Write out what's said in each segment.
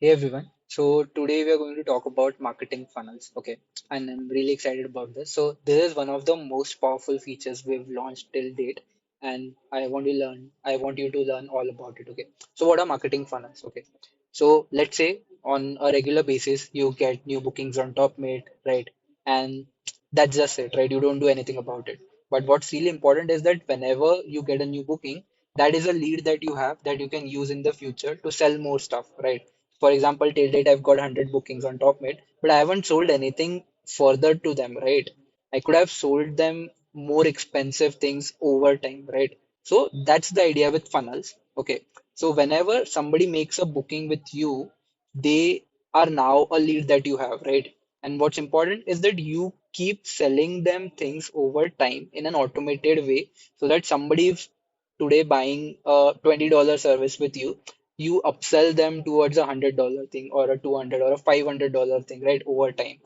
Hey everyone. So today we are going to talk about marketing funnels. Okay. And I'm really excited about this. So this is one of the most powerful features we've launched till date. And I want you to learn all about it. Okay. So what are marketing funnels? Okay. So let's say on a regular basis you get new bookings on Topmate, right? And that's just it, right? You don't do anything about it. But what's really important is that whenever you get a new booking, that is a lead that you have that you can use in the future to sell more stuff, right? For example, till date, I've got 100 bookings on Topmate, but I haven't sold anything further to them, right? I could have sold them more expensive things over time, right? So that's the idea with funnels. Okay. So whenever somebody makes a booking with you, they are now a lead that you have, right? And what's important is that you keep selling them things over time in an automated way so that somebody is today buying a $20 service with you, you upsell them towards $100 thing or a 200 or a $500 thing, right? Over time.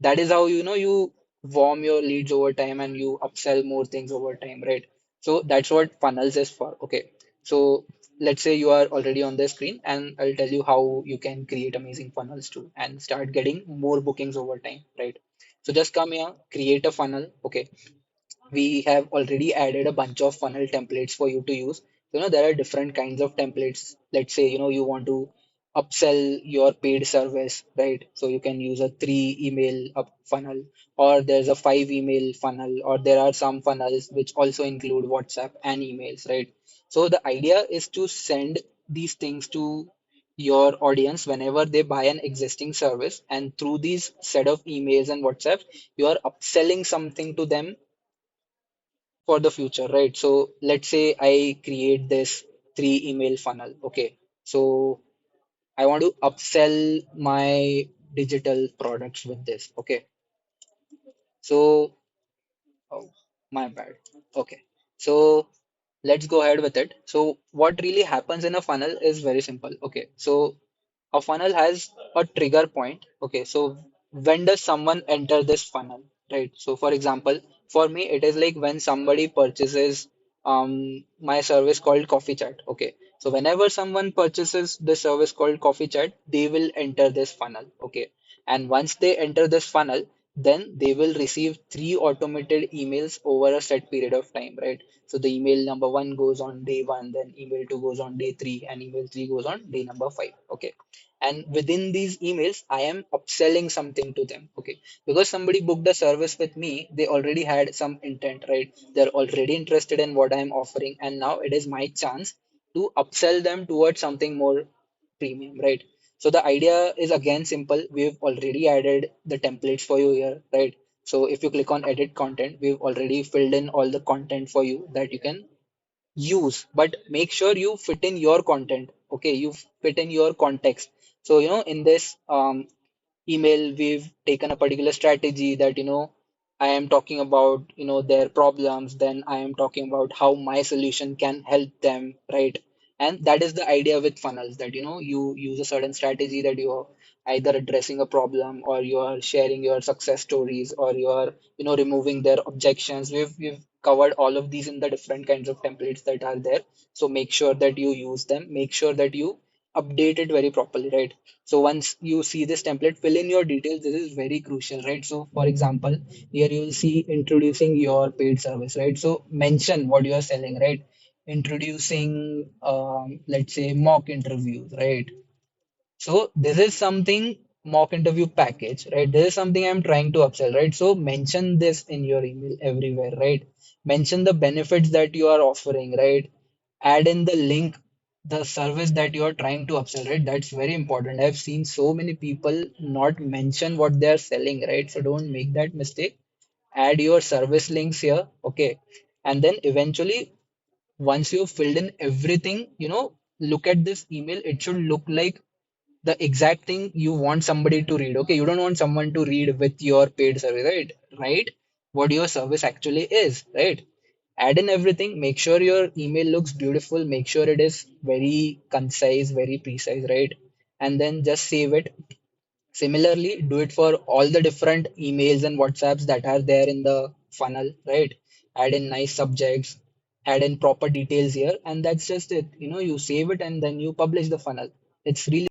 That is how you warm your leads over time and you upsell more things over time, right? So that's what funnels is for. Okay. So let's say you are already on the screen and I'll tell you how you can create amazing funnels too and start getting more bookings over time, right? So just come here, create a funnel. Okay, we have already added a bunch of funnel templates for you to use. There are different kinds of templates. Let's say, you want to upsell your paid service, right? So you can use a three email up funnel, or there's a five email funnel, or there are some funnels which also include WhatsApp and emails, right? So the idea is to send these things to your audience whenever they buy an existing service, and through these set of emails and WhatsApp, you are upselling something to them for the future, right? So let's say I create this three email funnel. Okay. So I want to upsell my digital products with this. Okay. So, oh, my bad. Okay. So let's go ahead with it. So what really happens in a funnel is very simple. Okay. So a funnel has a trigger point. Okay, so when does someone enter this funnel, right? So for example, for me, it is like when somebody purchases my service called Coffee Chat. Okay, so whenever someone purchases the service called Coffee Chat, they will enter this funnel. Okay, and once they enter this funnel, then they will receive three automated emails over a set period of time, right? So the email number one goes on day one, then email two goes on day three, and email three goes on day number five. Okay, and within these emails I am upselling something to them. Okay, because somebody booked a service with me, they already had some intent, right? They're already interested in what I'm offering, and now it is my chance to upsell them towards something more premium, right? So the idea is again simple. We've already added the templates for you here, right? So if you click on edit content, we've already filled in all the content for you that you can use, but make sure you fit in your content. Okay, you fit in your context. So in this email, we've taken a particular strategy that I am talking about their problems, then I am talking about how my solution can help them, right? And that is the idea with funnels, that you use a certain strategy, that you're either addressing a problem, or you are sharing your success stories, or you are removing their objections. We've covered all of these in the different kinds of templates that are there. So make sure that you use them, make sure that you update it very properly, right? So once you see this template, fill in your details. This is very crucial, right? So for example, here you will see introducing your paid service, right? So mention what you are selling, right? Introducing, let's say, mock interviews, right? So this is something, mock interview package, right? This is something I'm trying to upsell, right? So mention this in your email everywhere, right? Mention the benefits that you are offering, right? Add in the link, the service that you are trying to upsell, right? That's very important. I've seen so many people not mention what they are selling, right? So don't make that mistake. Add your service links here, okay? And then eventually, once you've filled in everything, look at this email. It should look like the exact thing you want somebody to read. Okay, you don't want someone to read with your paid service, right? Right? What your service actually is, right? Add in everything, make sure your email looks beautiful, make sure it is very concise, very precise, right? And then just save it. Similarly, do it for all the different emails and WhatsApps that are there in the funnel, right? Add in nice subjects, add in proper details here, and that's just it. You save it and then you publish the funnel. It's really